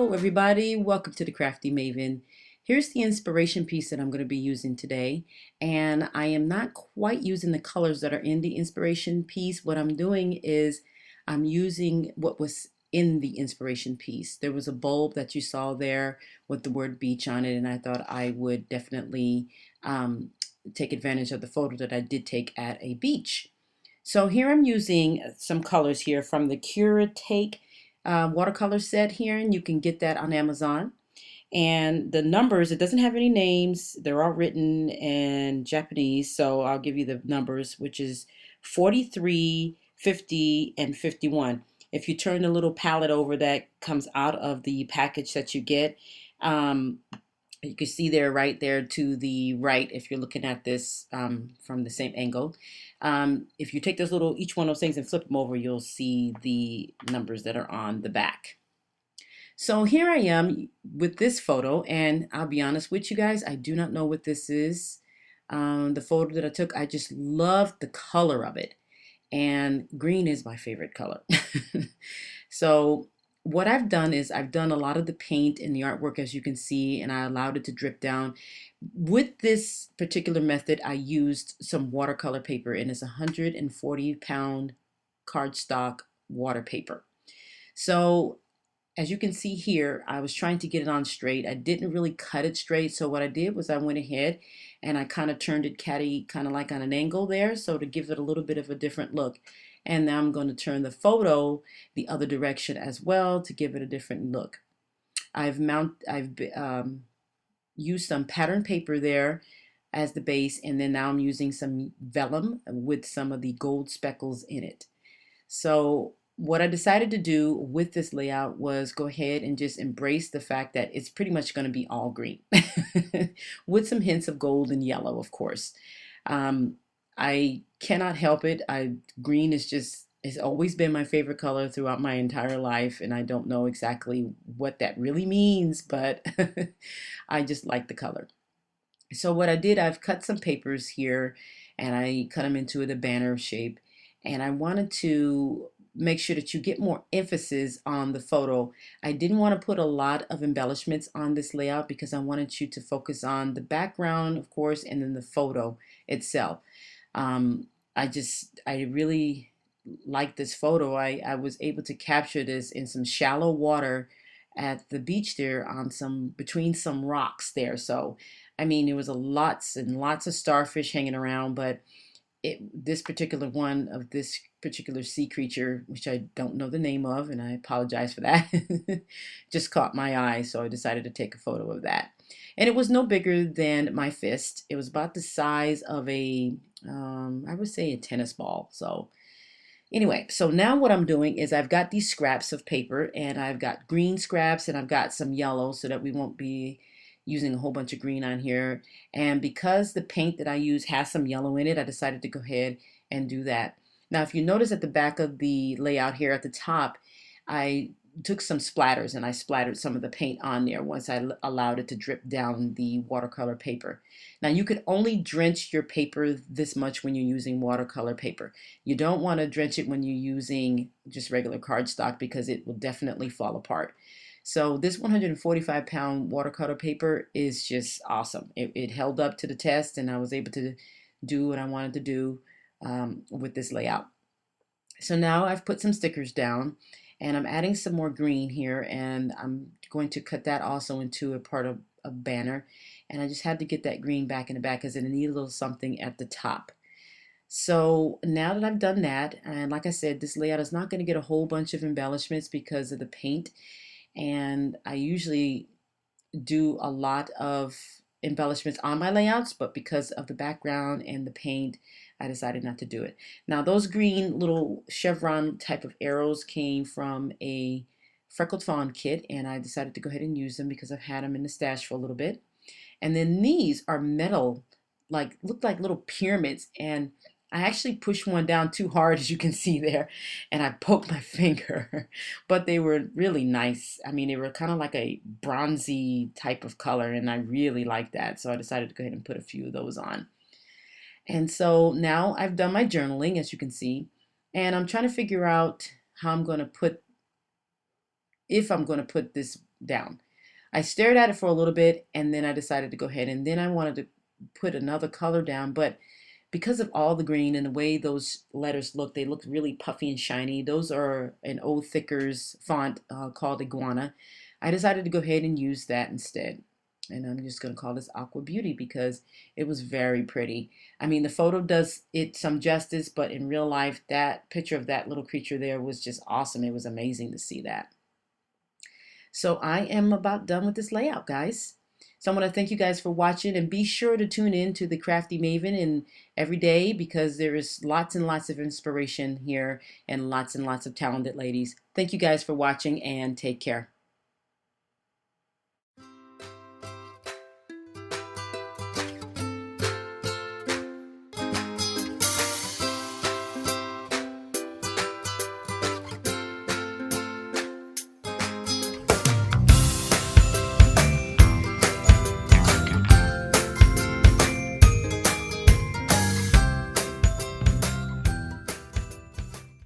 Hello everybody, welcome to the Crafty Maven. Here's the inspiration piece that I'm going to be using today, and I am not quite using the colors that are in the inspiration piece. What I'm doing is I'm using what was in the inspiration piece. There was a bulb that you saw there with the word beach on it, and I thought I would definitely take advantage of the photo that I did take at a beach. So here I'm using some colors here from the Cura Take watercolor set here, and you can get that on Amazon. And the numbers, it doesn't have any names. They're all written in Japanese, so I'll give you the numbers, which is 43, 50, and 51. If you turn the little palette over that comes out of the package that you get, um, you can see there, right there to the right, if you're looking at this from the same angle. If you take those little, each one of those things and flip them over, you'll see the numbers that are on the back. So here I am with this photo, and I'll be honest with you guys, I do not know what this is. The photo that I took, I just loved the color of it. And green is my favorite color. So what I've done is I've done a lot of the paint and the artwork, as you can see, and I allowed it to drip down. With this particular method, I used some watercolor paper, and it's 140-pound cardstock water paper. So as you can see here, I was trying to get it on straight. I didn't really cut it straight, so what I did was I went ahead and I kind of turned it kind of like on an angle there, so to give it a little bit of a different look. And now I'm going to turn the photo the other direction as well to give it a different look. I've used some pattern paper there as the base, and then now I'm using some vellum with some of the gold speckles in it. So what I decided to do with this layout was go ahead and just embrace the fact that it's pretty much going to be all green with some hints of gold and yellow, of course. I cannot help it. Green is just has always been my favorite color throughout my entire life, and I don't know exactly what that really means, but I just like the color. So what I did, I've cut some papers here, and I cut them into the banner shape, and I wanted to make sure that you get more emphasis on the photo. I didn't want to put a lot of embellishments on this layout because I wanted you to focus on the background, of course, and then the photo itself. Um, I really like this photo. I was able to capture this in some shallow water at the beach there on between some rocks there. So, I mean, there was lots and lots of starfish hanging around, but this particular one of this particular sea creature, which I don't know the name of, and I apologize for that, just caught my eye, so I decided to take a photo of that. And it was no bigger than my fist. It was about the size of I would say a tennis ball. So anyway, so now what I'm doing is I've got these scraps of paper, and I've got green scraps, and I've got some yellow so that we won't be using a whole bunch of green on here. And because the paint that I use has some yellow in it, I decided to go ahead and do that. Now, if you notice at the back of the layout here at the top, I took some splatters and I splattered some of the paint on there once I allowed it to drip down the watercolor paper. Now, you could only drench your paper this much when you're using watercolor paper. You don't want to drench it when you're using just regular cardstock because it will definitely fall apart. So this 145-pound watercolor paper is just awesome. It held up to the test, and I was able to do what I wanted to do with this layout. So now I've put some stickers down, and I'm adding some more green here, and I'm going to cut that also into a part of a banner. And I just had to get that green back in the back because it needed a little something at the top. So now that I've done that, and like I said, this layout is not going to get a whole bunch of embellishments because of the paint. And I usually do a lot of embellishments on my layouts, but because of the background and the paint, I decided not to do it. Now, those green little chevron type of arrows came from a Freckled Fawn kit, and I decided to go ahead and use them because I've had them in the stash for a little bit. And then these are metal, look like little pyramids, and I actually pushed one down too hard, as you can see there, and I poked my finger. But they were really nice. I mean, they were kind of like a bronzy type of color, and I really liked that. So I decided to go ahead and put a few of those on. And so now I've done my journaling, as you can see, and I'm trying to figure out how I'm going to put, if I'm going to put this down. I stared at it for a little bit and then I decided to go ahead, and then I wanted to put another color down, but because of all the green and the way those letters look, they look really puffy and shiny. Those are an Old Thicker's font called Iguana. I decided to go ahead and use that instead. And I'm just going to call this Aqua Beauty because it was very pretty. I mean, the photo does it some justice, but in real life, that picture of that little creature there was just awesome. It was amazing to see that. So I am about done with this layout, guys. So I want to thank you guys for watching, and be sure to tune in to the Crafty Maven and every day, because there is lots and lots of inspiration here and lots of talented ladies. Thank you guys for watching, and take care.